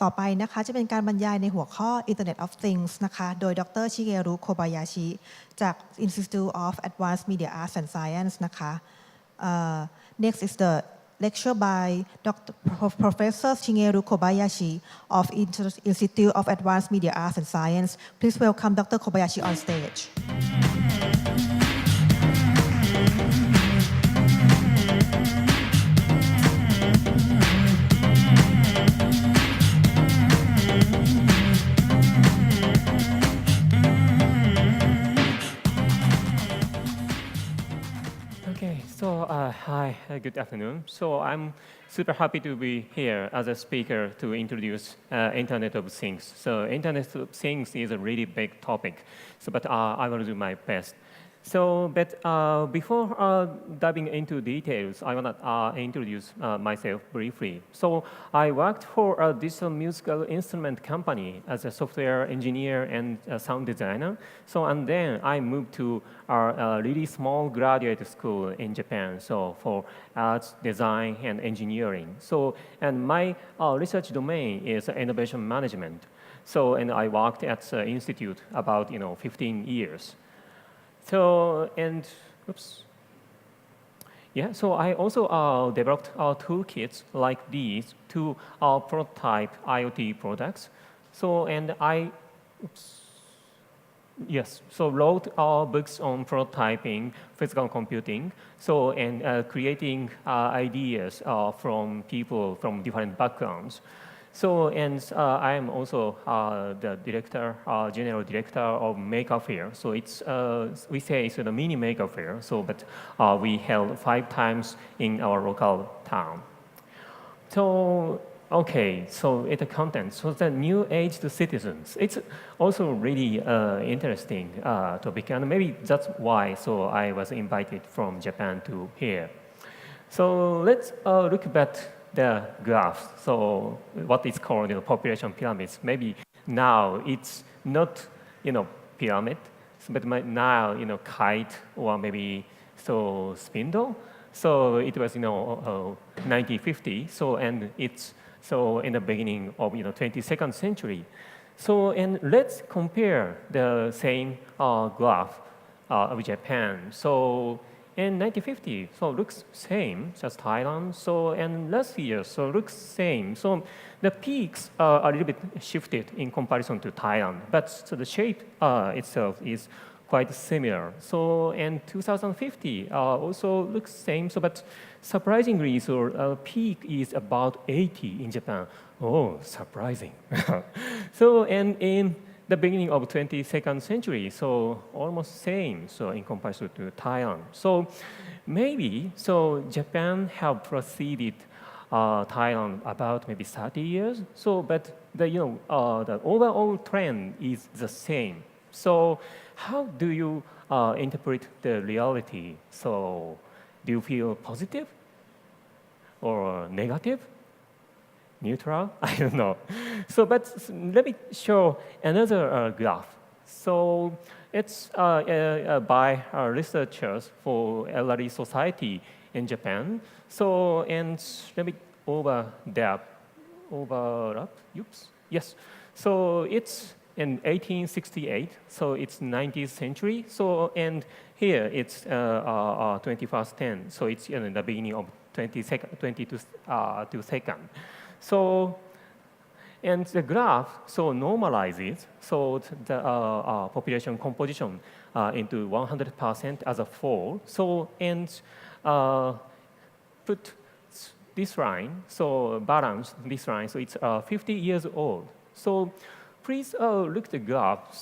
ต่อไปนะคะจะเป็นการบรรยายในหัวข้อ Internet of Things นะคะโดยดรชิเกรุโคบายาชิจาก Institute of Advanced Media Arts and Science นะคะ Next is the lecture by Professor Shigeru Kobayashi of Institute of Advanced Media Arts and Science. Please welcome Dr. Kobayashi on stage. Hi, good afternoon. So I'm super happy to be here as a speaker to introduce Internet of Things. So Internet of Things is a really big topic, but I will do my best. But before diving into details, I want to introduce myself briefly. So I worked for a digital musical instrument company as a software engineer and a sound designer. And then I moved to a really small graduate school in Japan. So for arts, design, and engineering. And my research domain is innovation management. And I worked at the institute about 15 years. So I also developed toolkits like these to prototype IoT products. Wrote books on prototyping, physical computing, and creating ideas from people from different backgrounds. I am also the director, general director of Maker Fair. So we say it's a mini Maker Fair. But we held 5 times in our local town. It's the content. So the new age to citizens. It's also really interesting topic, and maybe that's why. I was invited from Japan to here. So let's look at the graphs. So what is called population pyramids. Maybe now it's not pyramid, but now kite or maybe spindle. So it was 1950. And it's in the beginning of 22nd century. And let's compare the same graph of Japan. In 1950, looks same as Thailand. And last year, looks same. The peaks are a little bit shifted in comparison to Thailand, but the shape itself is quite similar. In 2050, also looks same. But surprisingly, peak is about 80 in Japan. Oh, surprising. And in the beginning of 22nd century, almost same, in comparison to Thailand. Maybe, Japan have preceded Thailand about maybe 30 years. But the overall trend is the same. How do you interpret the reality? Do you feel positive or negative? Neutral? I don't know. But let me show another graph. It's by researchers for elderly society in Japan. And let me overlap. Oops. Yes. It's in 1868. It's 19th century. And here it's 21st. It's in the beginning of 22nd. And the graph normalizes the population composition into 100% as a whole. And put this line, balance this line. It's 50 years old. Please look at the graph.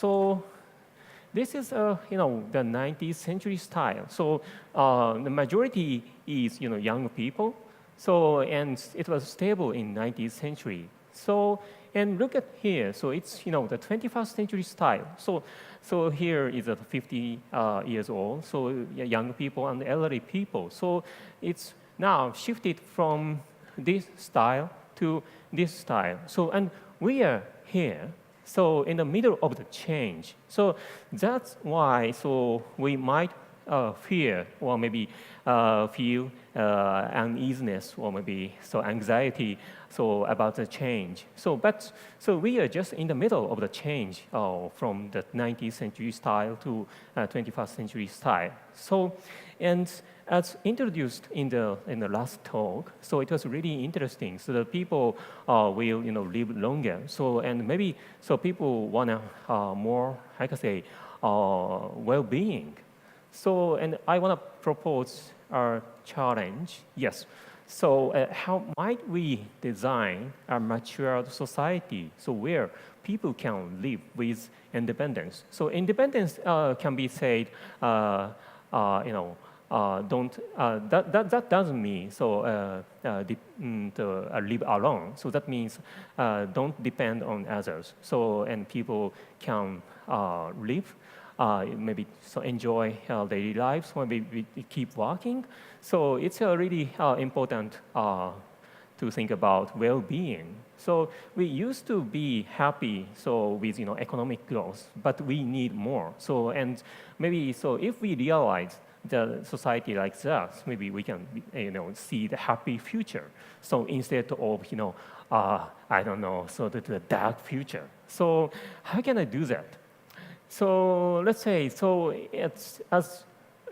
This is the 19th century style. The majority is young people. And it was stable in 19th century. And look at here. It's the 21st century style. Here is 50 years old. Young people and elderly people. It's now shifted from this style to this style. And we are here. In the middle of the change. That's why we might fear or maybe feel uneasiness or maybe so anxiety so about the change. So we are just in the middle of the change from the 19th century style to 21st century style. So and as introduced in the last talk, so it was really interesting. So the people will live longer. So and maybe so people wanna more, how can I say, well-being. So and I wanna propose a challenge. Yes. So how might we design a mature society so where people can live with independence? So independence can be said, that doesn't mean so to live alone. So that means don't depend on others. So and people can live, maybe so enjoy daily lives, or maybe we keep working. So it's really important to think about well-being. So we used to be happy so with economic growth, but we need more. So and maybe so if we realize the society like that, maybe we can see the happy future. So instead of I don't know, so the dark future. So how can I do that? So let's say so it's as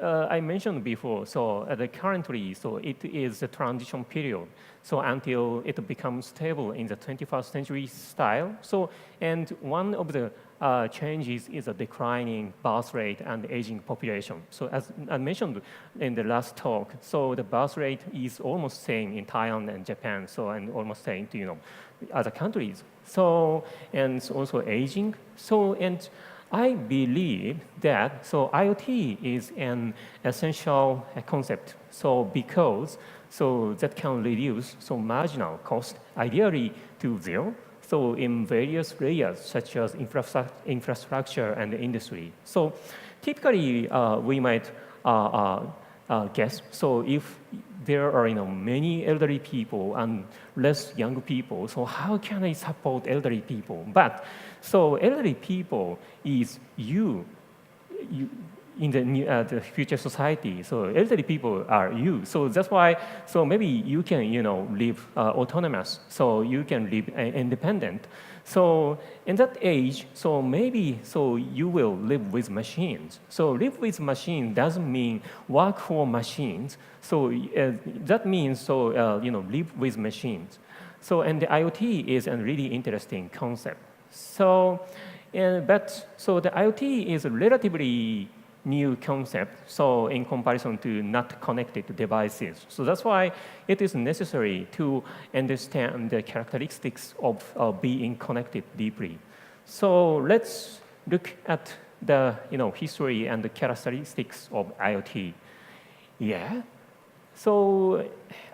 I mentioned before. So currently, so it is a transition period. So until it becomes stable in the 21st century style. So and one of the changes is a declining birth rate and aging population. So as I mentioned in the last talk, so the birth rate is almost same in Thailand and Japan. So and almost same to other countries. So and it's also aging. So and I believe that so IoT is an essential concept. So because so that can reduce so marginal cost ideally to zero. So in various layers such as infrastructure and industry. So typically we might guess. So if there are many elderly people and less young people, so how can I support elderly people? But so elderly people is you in the future society. So elderly people are you. So that's why. So maybe you can live autonomous. So you can live independent. So in that age, so maybe so you will live with machines. So live with machines doesn't mean work for machines. So that means so live with machines. So and the IoT is a really interesting concept. So but so the IoT is a relatively new concept, so in comparison to not connected devices. So that's why it is necessary to understand the characteristics of being connected deeply. So let's look at the history and the characteristics of IoT. Yeah. So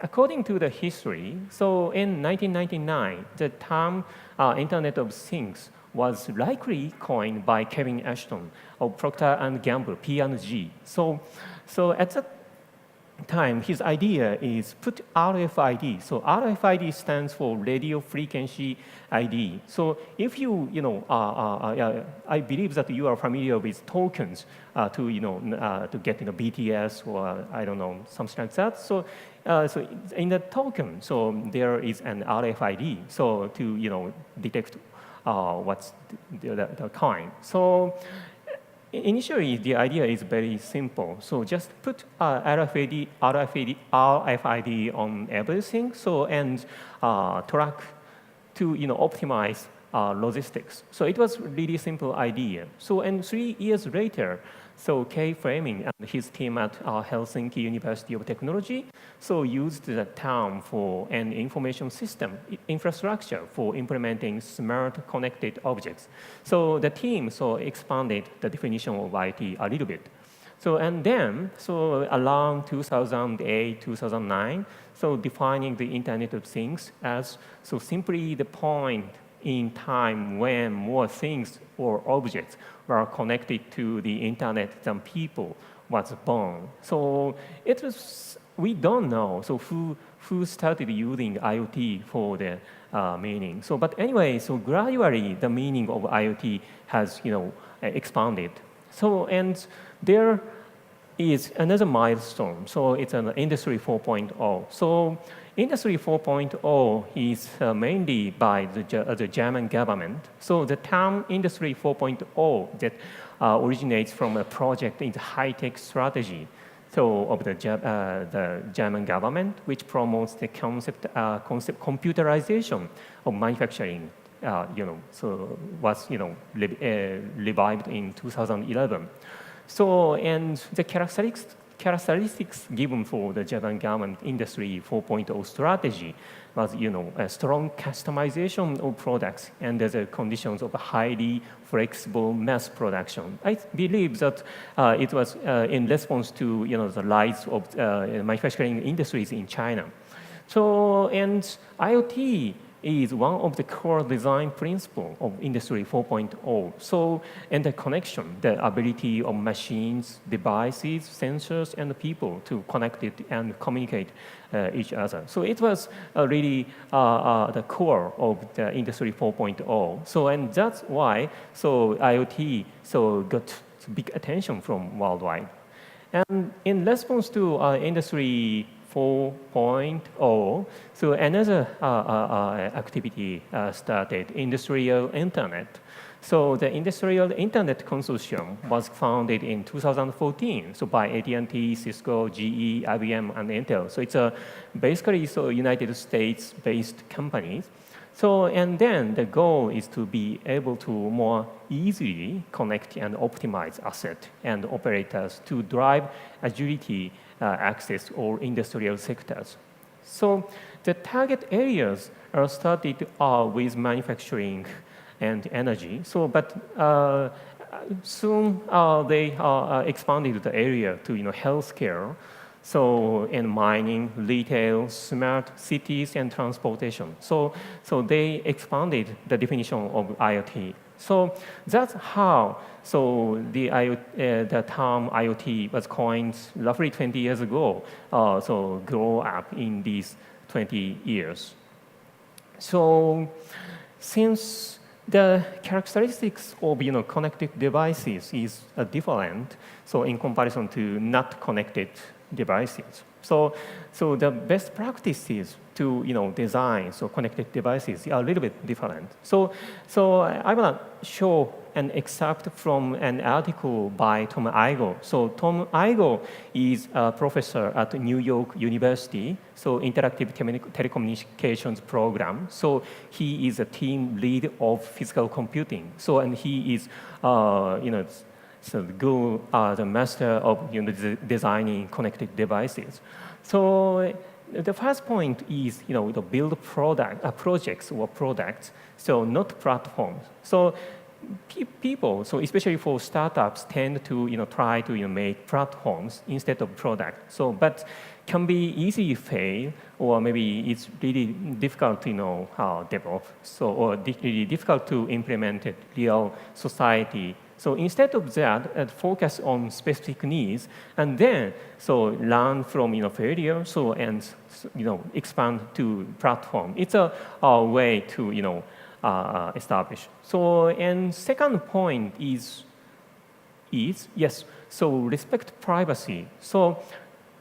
according to the history, so in 1999, the term Internet of Things was likely coined by Kevin Ashton of Procter & Gamble, P&G. So at that time, his idea is put RFID. So RFID stands for radio frequency ID. So if I believe that you are familiar with tokens to get BTS or I don't know, something like that. So in the token, so there is an RFID. So to detect what's the kind. So initially, the idea is very simple. So just put RFID on everything. So and track to optimize logistics. So it was really simple idea. So and 3 years later, so Kay Framing and his team at Helsinki University of Technology so used the term for an information system infrastructure for implementing smart connected objects. So the team so expanded the definition of IT a little bit. So and then so around 2008, 2009, so defining the Internet of Things as so simply the point in time when more things or objects were connected to the internet than people was born. So it was, we don't know, so who started using IoT for the meaning. So, but anyway, so gradually the meaning of IoT has, expanded. So, and there is another milestone. So it's an Industry 4.0. So Industry 4.0 is mainly by the German government. So the term Industry 4.0 that originates from a project in the high-tech strategy of the German government, which promotes the concept computerization of manufacturing. So was revived in 2011. So and the characteristics given for the Japan government Industry 4.0 strategy was, a strong customization of products and the conditions of a highly flexible mass production. I believe that it was in response to, the rise of manufacturing industries in China. So, and IoT is one of the core design principles of Industry 4.0. So, and the connection, the ability of machines, devices, sensors, and people to connect it and communicate each other. So it was really the core of the Industry 4.0. So, and that's why, IoT got big attention from worldwide. And in response to Industry 4.0, so another activity started, Industrial Internet. So the Industrial Internet Consortium was founded in 2014, so by AT&T, Cisco, GE, IBM, and Intel. So it's basically United States-based companies. So, and then the goal is to be able to more easily connect and optimize assets and operators to drive agility access or industrial sectors. So the target areas are started with manufacturing and energy. So, but soon they expanded the area to healthcare. So, in mining, retail, smart cities, and transportation. So they expanded the definition of IoT. So that's how the term IoT was coined roughly 20 years ago. So grow up in these 20 years. So since the characteristics of connected devices is different, so in comparison to not connected devices. So the best practices to design connected devices are a little bit different. So I want to show an excerpt from an article by Tom Igoe. So Tom Igoe is a professor at New York University, so Interactive Telecommunications program. So he is a team lead of physical computing. So and he is the master of designing connected devices. So the first point is to build projects or products, so not platforms. So people, so especially for startups, tend to try to make platforms instead of product. So but can be easily fail, or maybe it's really difficult to how develop. So or really difficult to implement it real society. So instead of that, focus on specific needs, and then learn from failure. So and expand to platform. It's a way to establish. So and second point is yes. So respect privacy. So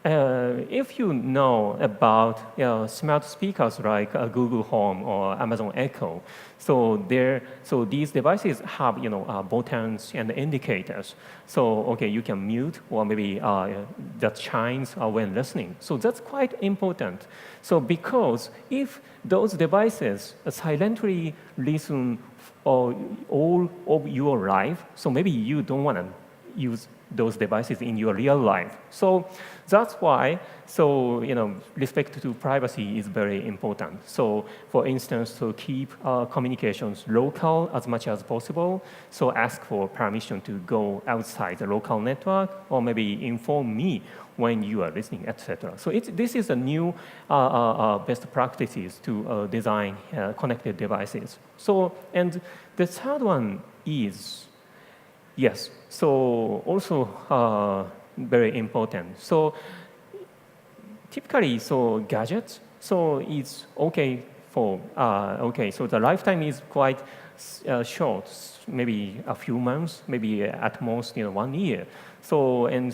if you know about smart speakers like Google Home or Amazon Echo, so these devices have buttons and indicators. So okay, you can mute or maybe that shines when listening. So that's quite important. So because if those devices silently listen all of your life, so maybe you don't want to use those devices in your real life. So that's why, respect to privacy is very important. So for instance, to keep communications local as much as possible. So ask for permission to go outside the local network, or maybe inform me when you are listening, etc. So this is a new best practices to design connected devices. So, and the third one is, yes, so also very important. So typically, gadgets, it's okay for, so the lifetime is quite short, maybe a few months, maybe at most 1 year. So, and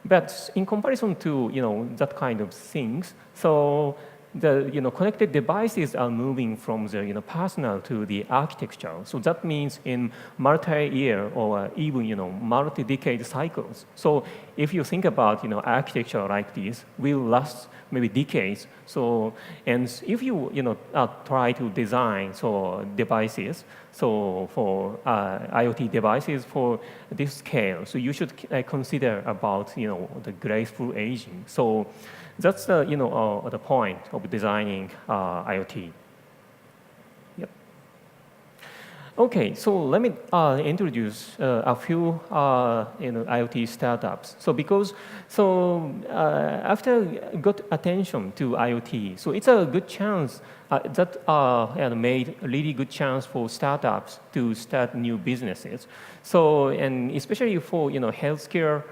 But in comparison to that kind of things, so the connected devices are moving from the personal to the architecture. So that means in multi-year or even multi-decade cycles. So if you think about architecture like this, will last maybe decades. So and if you try to design devices for IoT devices for this scale, so you should consider about the graceful aging. So that's the point of designing IoT. Yep. Okay, so let me introduce a few IoT startups. So after got attention to IoT, so it's a good chance that made a really good chance for startups to start new businesses. So and especially for healthcare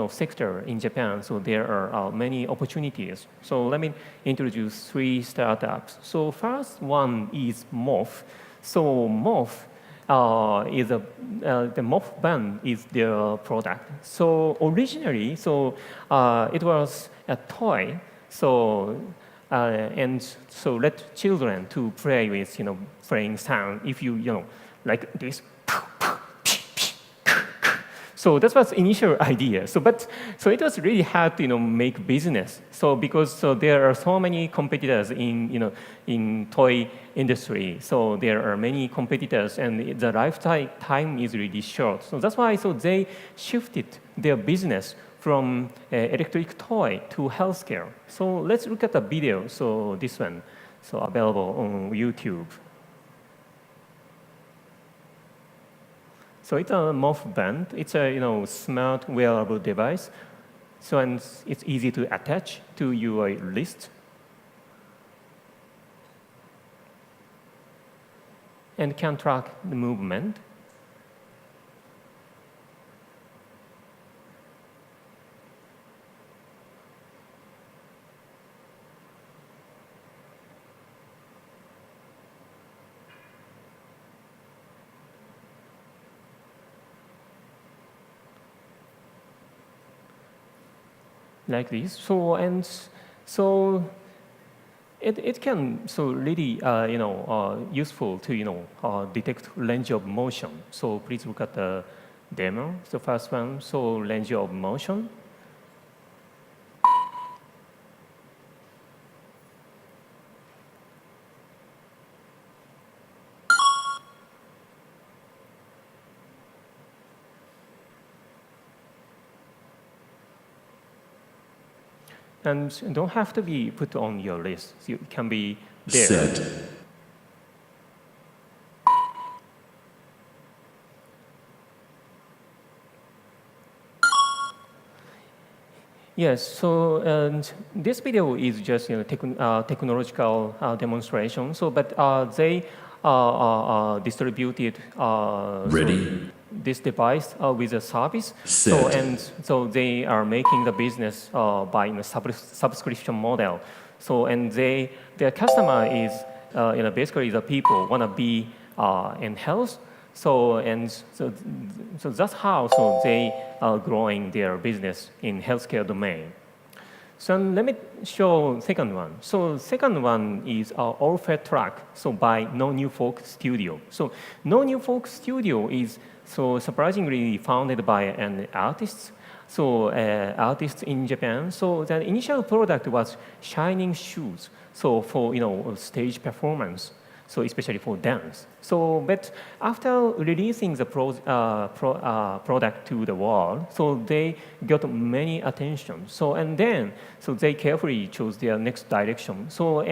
sector in Japan, so there are many opportunities. So let me introduce 3 startups. So first one is MOF. So MOF is the MOF band is their product. So originally, it was a toy. So and so let children to play with playing sound. If you like this. So that was initial idea. So it was really hard to make business. So because there are so many competitors in toy industry. So there are many competitors, and the lifetime is really short. So that's why they shifted their business from electric toy to healthcare. So let's look at the video. So this one, so available on YouTube. So it's a MOF band. It's a smart wearable device. So and it's easy to attach to your wrist. And can track the movement. Like this. So it can really useful to detect range of motion. So please look at the demo. The first one. So range of motion. And don't have to be put on your list. It can be there. Set. Yes. So and this video is just technological demonstration. So but they distributed Ready. This device with a service. Set. So they are making the business by a subscription model. So and their customer is basically the people want to be in health. So that's how they are growing their business in healthcare domain. So let me show second one. So second one is All-Fed Track. So by No New Folk Studio. So No New Folk Studio is surprisingly founded by an artist. So artists in Japan. So the initial product was shining shoes. So for stage performance. So especially for dance. So but after releasing the product to the world, so they got many attention. So they carefully chose their next direction. So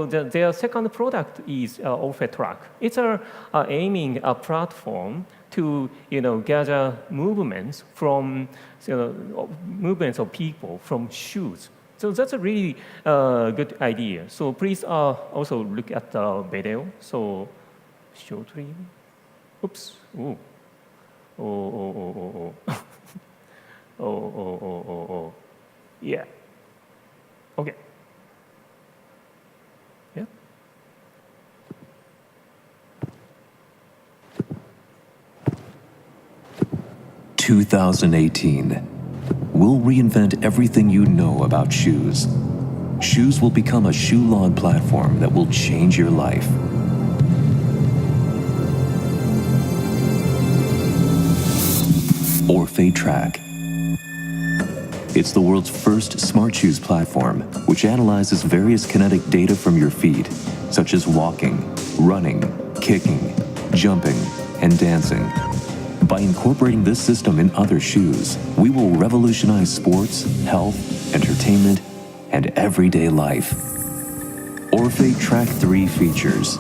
their second product is All-Fed Track. It's aiming a platform to gather movements from movements of people from shoes. So that's a really good idea. So please also look at the video. So shortly. Oops. Ooh. Oh. Oh. Yeah. Okay. Yeah. (2018) we'll reinvent everything you know about shoes. Shoes will become a shoe log platform that will change your life. Orphe Track. It's the world's first smart shoes platform, which analyzes various kinetic data from your feet, such as walking, running, kicking, jumping, and dancing. By incorporating this system in other shoes, we will revolutionize sports, health, entertainment, and everyday life. Orphe Track 3 features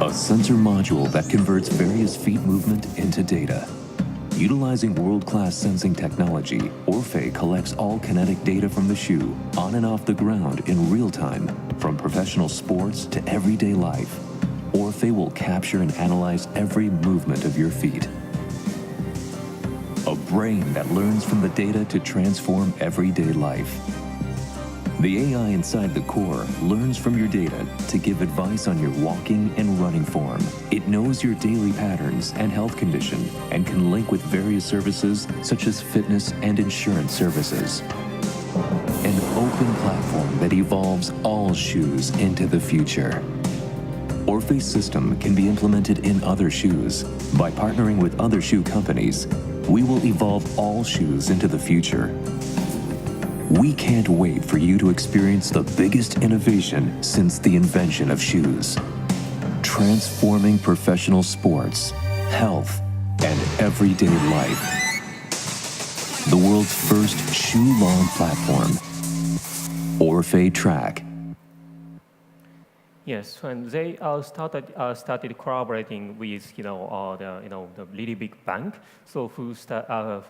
a sensor module that converts various feet movement into data. Utilizing world-class sensing technology, Orphe collects all kinetic data from the shoe on and off the ground in real time, from professional sports to everyday life. Orphe will capture and analyze every movement of your feet. A brain that learns from the data to transform everyday life. The AI inside the core learns from your data to give advice on your walking and running form. It knows your daily patterns and health condition and can link with various services such as fitness and insurance services. An open platform that evolves all shoes into the future. Orphe's system can be implemented in other shoes. By partnering with other shoe companies, we will evolve all shoes into the future. We can't wait for you to experience the biggest innovation since the invention of shoes. Transforming professional sports, health, and everyday life. The world's first shoe-long platform, Orphe Track. Yes, and they started collaborating with the really big bank, so who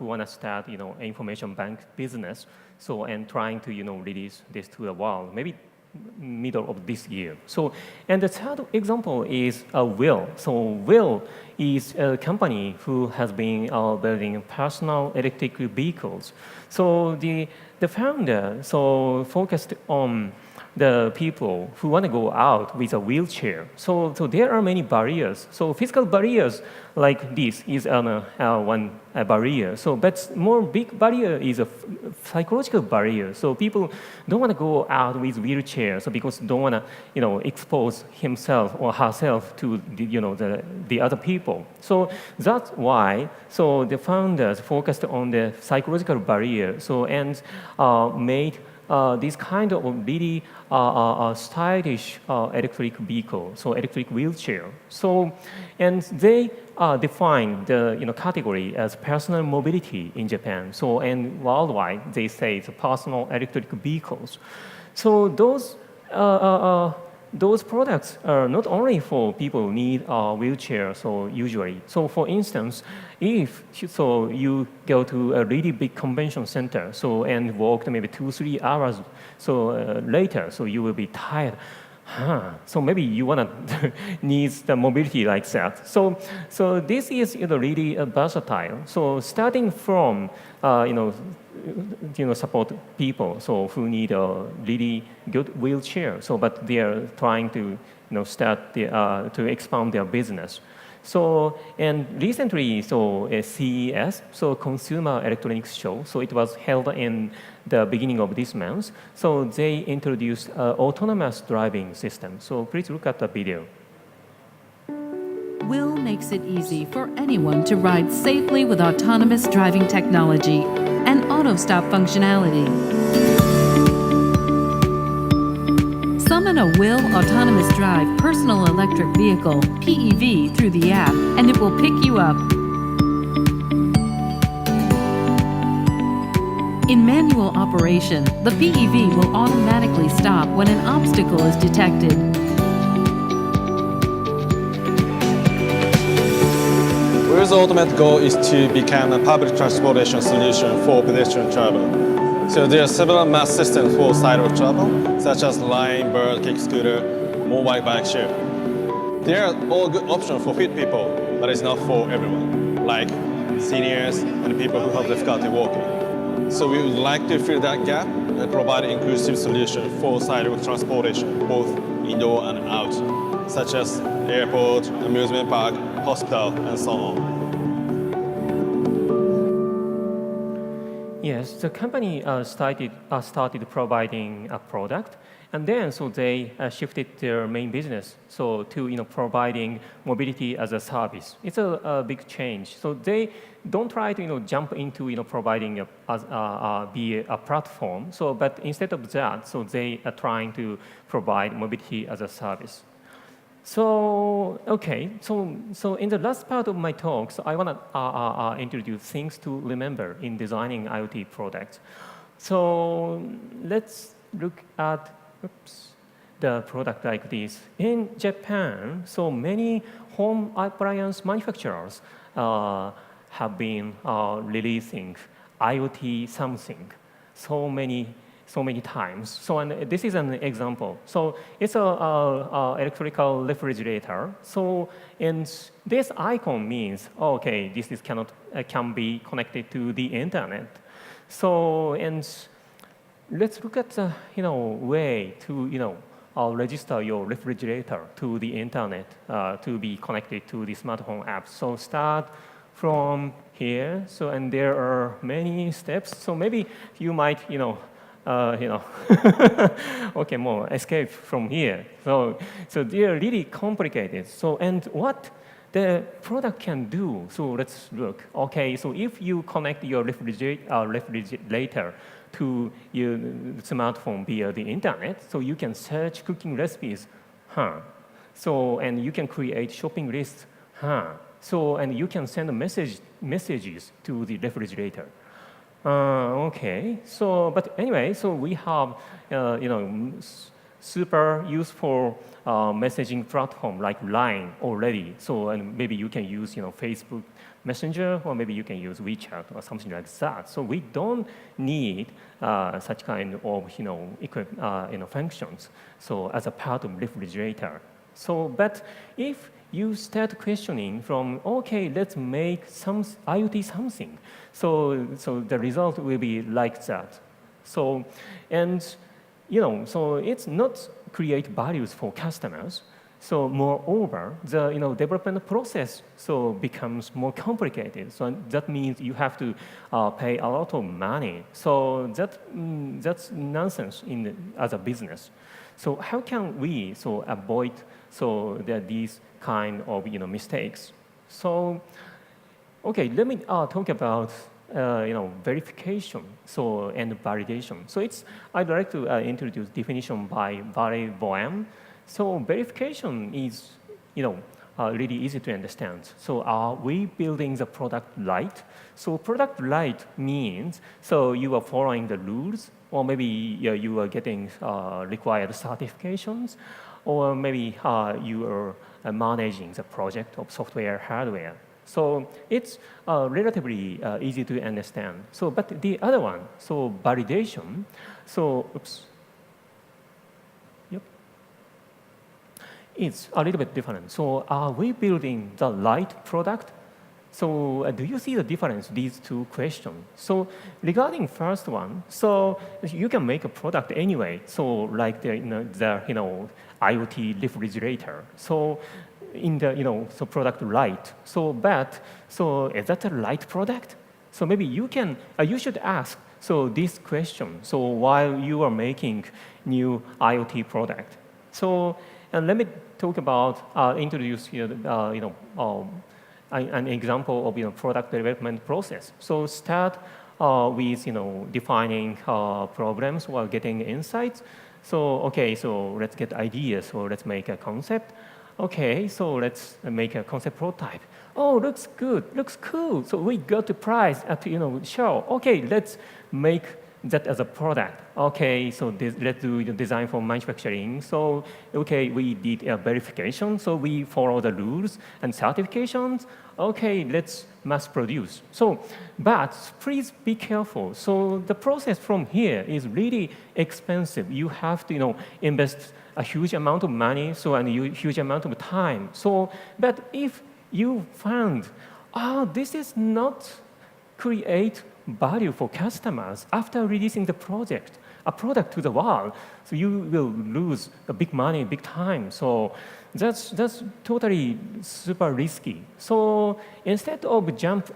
want to start information bank business, so and trying to release this to the world maybe middle of this year. So and the third example is Will. So Will is a company who has been building personal electric vehicles. So the founder focused on the people who want to go out with a wheelchair. So there are many barriers. So physical barriers like this is one barrier. So but more big barrier is a psychological barrier. So people don't want to go out with wheelchair. So because don't want to expose himself or herself to the other people. So that's why the founders focused on the psychological barrier. So and made this kind of really stylish electric vehicle, so electric wheelchair. So, and they define the category as personal mobility in Japan. So, and worldwide they say it's personal electric vehicles. So those products are not only for people who need a wheelchair, so usually. So for instance, if you go to a really big convention center, and walk maybe 2-3 hours, later, you will be tired. So maybe you wanna needs the mobility like that. So this is really versatile. So starting from support people who need a really good wheelchair. But they are trying to start to expand their business. So and recently, a CES, Consumer Electronics Show. So it was held in the beginning of this month. So they introduced autonomous driving system. So please look at the video. Will makes it easy for anyone to ride safely with autonomous driving technology and auto-stop functionality. Summon a Will Autonomous Drive personal electric vehicle, PEV, through the app, and it will pick you up. In manual operation, the PEV will automatically stop when an obstacle is detected. Will's ultimate goal is to become a public transportation solution for pedestrian travel. So there are several mass systems for sidewalk travel, such as line, bird, kick scooter, mobile bike share. They are all good options for fit people, but it's not for everyone, like seniors and people who have difficulty walking. So we would like to fill that gap and provide an inclusive solution for sidewalk transportation, both indoor and out, such as airport, amusement park, hospital, and so on. yes, the company started providing a product, and then so they shifted their main business to providing mobility as a service. It's a big change. So they don't try to jump into providing be a platform. So but instead of that, so they are trying to provide mobility as a service. So okay, so in the last part of my talk, so I want to introduce things to remember in designing IoT products. So let's look at the product like this. In Japan, so many home appliance manufacturers have been releasing IoT something so many times. So and this is an example. So it's a electrical refrigerator. So and this icon means okay, this is can be connected to the internet. So and let's look at the way to register your refrigerator to the internet to be connected to the smartphone app. So start from here. So and there are many steps. So maybe you might okay, more escape from here. So they are really complicated. So and what the product can do. So let's look. Okay, so if you connect your refrigerator to your smartphone via the internet, so you can search cooking recipes. So and you can create shopping lists. So and you can send messages to the refrigerator. Okay, so but anyway, so we have super useful messaging platform like Line already. So and maybe you can use Facebook Messenger, or maybe you can use WeChat or something like that. So we don't need such kind of functions. So as a part of refrigerator. So but if you start questioning from, okay, let's make some IoT something. So the result will be like that. So, and, so it's not create values for customers. So moreover, the development process becomes more complicated. So that means you have to pay a lot of money. So that's nonsense as a business. So how can we avoid these kind of mistakes? So okay, let me talk about verification and validation. So I'd like to introduce definition by Barry Boehm. So verification is really easy to understand. So are we building the product right? So product right means you are following the rules, or maybe you are getting required certifications, or maybe you are managing the project of software, hardware. So it's relatively easy to understand. So, but the other one, validation. It's a little bit different. So are we building the right product? So do you see the difference, these two questions? So regarding first one, so you can make a product anyway. So like the IoT refrigerator. So in the product right. So is that the right product? So maybe you should ask this question. So while you are making new IoT product. So and let me talk about introduce an example of product development process. So start with defining problems while getting insights. So okay, so let's get ideas. So let's make a concept. Okay, so let's make a concept prototype. Oh, looks good, looks cool. So we got the prize at show. Okay, let's make that as a product. Okay, so let's do the design for manufacturing. So okay, we did a verification. So we follow the rules and certifications. Okay, let's mass produce. So, but please be careful. So the process from here is really expensive. You have to invest a huge amount of money, and a huge amount of time. So, but if you find, this is not create value for customers after releasing the product to the world, so you will lose a big money, big time. So that's totally super risky. So instead of jump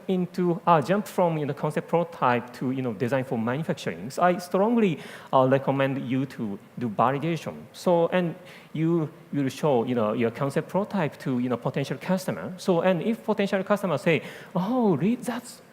from concept prototype to design for manufacturing, so I strongly recommend you to do validation. So and you will show your concept prototype to potential customer. So and if potential customer say, oh,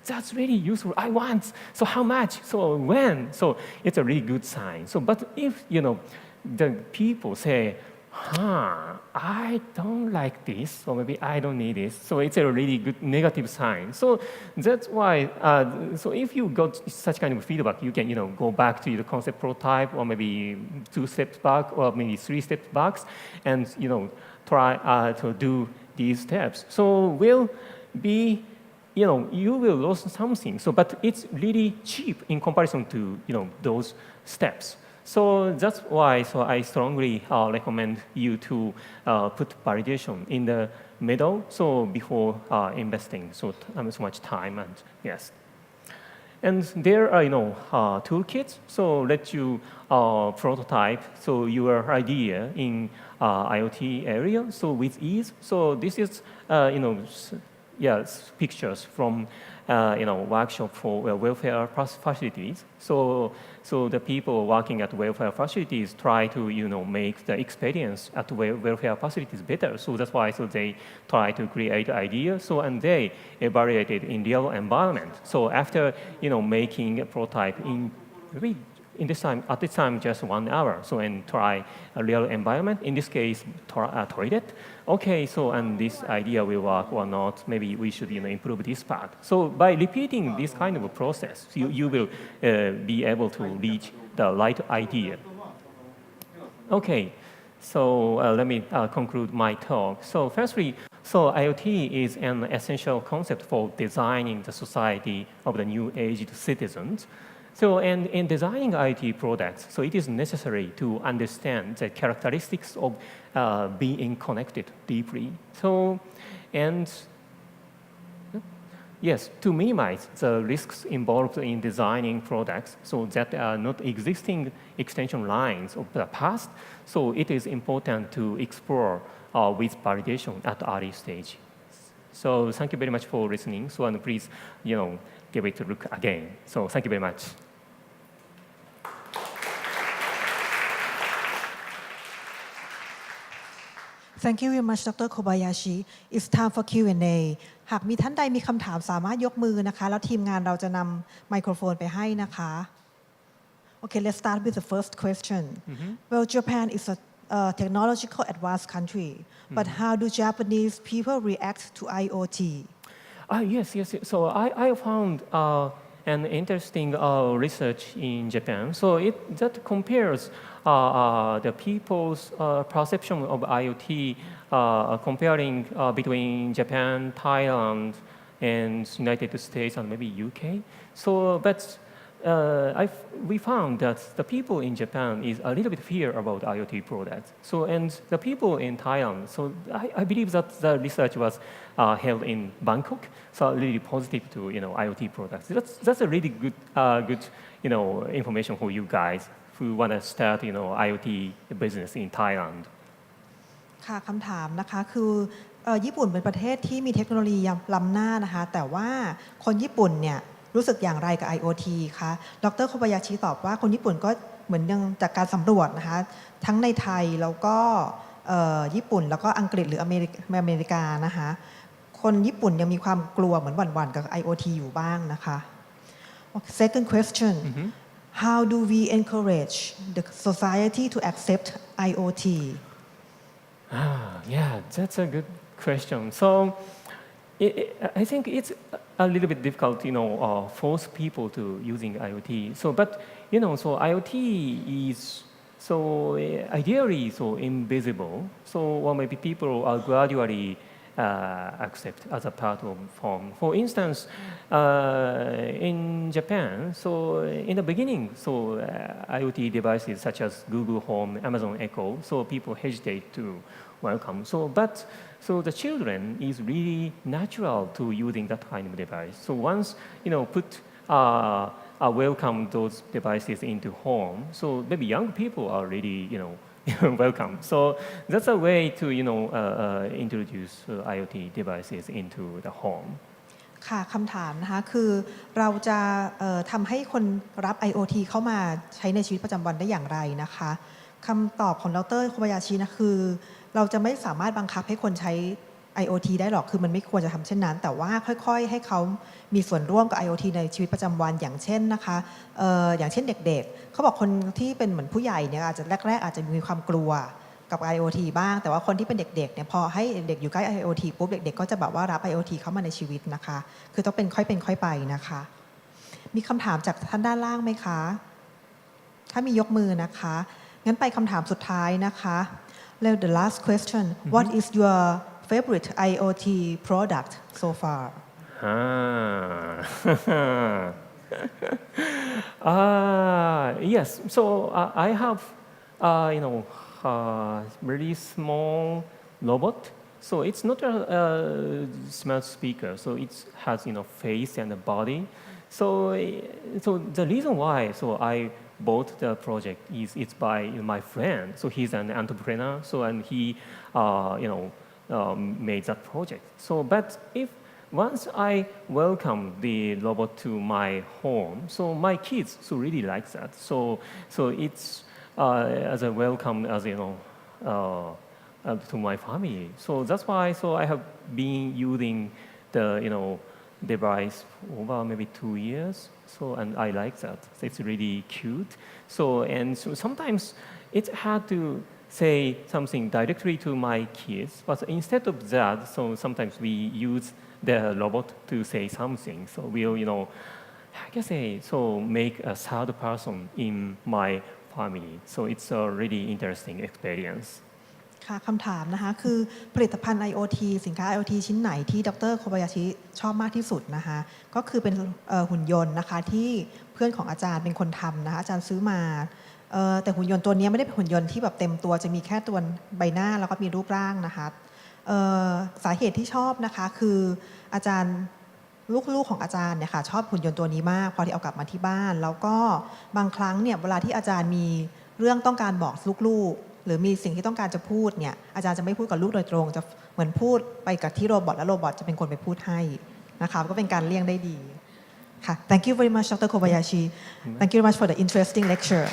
that's really useful. I want. So how much? So when? So it's a really good sign. So but if the people say, I don't like this, or maybe I don't need this. So it's a really good negative sign. So that's why. So if you got such kind of feedback, you can go back to the concept prototype, or maybe 2 steps back, or maybe 3 steps back, and try to do these steps. So will be. You will lose something. So, but it's really cheap in comparison to those steps. So that's why. So I strongly recommend you to put validation in the middle. So before investing so much time and yes. And there are toolkits. So let you prototype so your idea in IoT area. So with ease. So this is yes, pictures from workshop for welfare facilities. So the people working at welfare facilities try to make the experience at welfare facilities better. So that's why they try to create ideas. So and they evaluate it in real environment. So after making a prototype at this time just 1 hour. So and try a real environment. In this case, toilet. Okay, so and this idea will work or not. Maybe we should improve this part. So by repeating this kind of a process, you will be able to reach the right idea. Okay, so let me conclude my talk. So firstly, so IoT is an essential concept for designing the society of the new age citizens. So, and in designing IoT products, so it is necessary to understand the characteristics of being connected deeply. So, and yes, to minimize the risks involved in designing products so that are not existing extension lines of the past, so it is important to explore with validation at early stage. So thank you very much for listening. So and please, give it a look again. So thank you very much. Thank you very much, Dr. Kobayashi. It's time for Q&A หากมีท่านใดมีคำถามสามารถยกมือนะคะแล้วทีมงานเราจะนำไมโครโฟนไปให้นะคะ Okay, let's start with the first question. Well, Japan is a technological advanced country, but how do Japanese people react to IoT? Yes. So I found an interesting research in Japan. So that compares the people's perception of IoT comparing between Japan, Thailand, and United States and maybe UK. So, but we found that the people in Japan is a little bit fear about IoT products. So, and the people in Thailand. So, I believe that the research was held in Bangkok. So, really positive to IoT products. That's a really good information for you guys who want to start IoT business in Thailand. ค่ะคำถามนะคะคือญี่ปุ่นเป็นประเทศที่มีเทคโนโลยีล้ำหน้านะคะแต่ว่าคนญี่ปุ่นเนี่ยรู้สึกอย่างไรกับ IoT คะดร. โคบายาชิตอบว่าคนญี่ปุ่นก็เหมือนยังจากการสำรวจนะคะทั้งในไทยแล้วก็ญี่ปุ่นแล้วก็อังกฤษหรืออเมริกานะคะคนญี่ปุ่นยังมีความกลัวเหมือนหวั่นๆกับ IoT อยู่บ้างนะคะ Second question How do we encourage the society to accept IoT? Yeah, that's a good question. So I think it's a little bit difficult, force people to using IoT. So, but so IoT is so ideally so invisible. So, or maybe people are gradually accept as a part of form. For instance, in Japan, so in the beginning, so IoT devices such as Google Home, Amazon Echo, so people hesitate to welcome. So the children is really natural to using that kind of device. So once put welcome those devices into home, so maybe young people are really welcome. So that's a way to introduce IoT devices into the home. ค่ะคำถามนะคะคือเราจะทำให้คนรับ IoT เข้ามาใช้ในชีวิตประจำวันได้อย่างไรนะคะคำตอบของดร.โคบายาชินะคือเราจะไม่สามารถบังคับให้คนใช้ IoT ได้หรอกคือมันไม่ควรจะทำเช่นนั้นแต่ว่าค่อยๆให้เขามีส่วนร่วมกับ IoT ในชีวิตประจำวันอย่างเช่นนะคะอย่างเช่นเด็กๆเขาบอกคนที่เป็นเหมือนผู้ใหญ่เนี่ยอาจจะแรกๆอาจจะมีความกลัวกับ IoT บ้างแต่ว่าคนที่เป็นเด็กๆเนี่ยพอให้เด็กอยู่ใกล้ IoT ปุ๊บเด็กๆก็จะแบบว่ารับ IoT เข้ามาในชีวิตนะคะคือต้องเป็นค่อยไปนะคะมีคำถามจากท่านด้านล่างไหมคะถ้ามียกมือนะคะงั้นไปคำถามสุดท้ายนะคะแล้ว the last question what is your favorite IoT product so far Yes so I have very small robot so it's not a smart speaker so it has face and a body so the reason why so I bought the project is it's by my friend so he's an entrepreneur so and he made that project so but if once I welcome the robot to my home so my kids so really like that so it's as a welcome as to my family so that's why so I have been using the device over maybe 2 years so and I like that so it's really cute so sometimes it's hard to say something directly to my kids but instead of that so sometimes we use the robot to say something so we'll I can say so make a third person in my family so it's a really interesting experienceค่ะคำถามนะคะคือผลิตภัณฑ์ IoT สินค้า IoT ชิ้นไหนที่ดร.โคบายาชิชอบมากที่สุดนะคะก็คือเป็นหุ่นยนต์นะคะที่เพื่อนของอาจารย์เป็นคนทำนะคะอาจารย์ซื้อมาแต่หุ่นยนต์ตัวนี้ไม่ได้เป็นหุ่นยนต์ที่แบบเต็มตัวจะมีแค่ตัวใบหน้าแล้วก็มีรูปร่างนะคะสาเหตุที่ชอบนะคะคืออาจารย์ลูกๆของอาจารย์เนี่ยค่ะชอบหุ่นยนต์ตัวนี้มากพอที่เอากลับมาที่บ้านแล้วก็บางครั้งเนี่ยเวลาที่อาจารย์มีเรื่องต้องการบอกลูกๆหรือมีสิ่งที่ต้องการจะพูดเนี่ยอาจารย์จะไม่พูดกับลูกโดยตรงจะเหมือนพูดไปกับที่โรบอทแล้วโรบอทจะเป็นคนไปพูดให้นะคะก็เป็นการเลี่ยงได้ดีค่ะ Thank you very much Dr. Kobayashi Thank you very much for the interesting lecture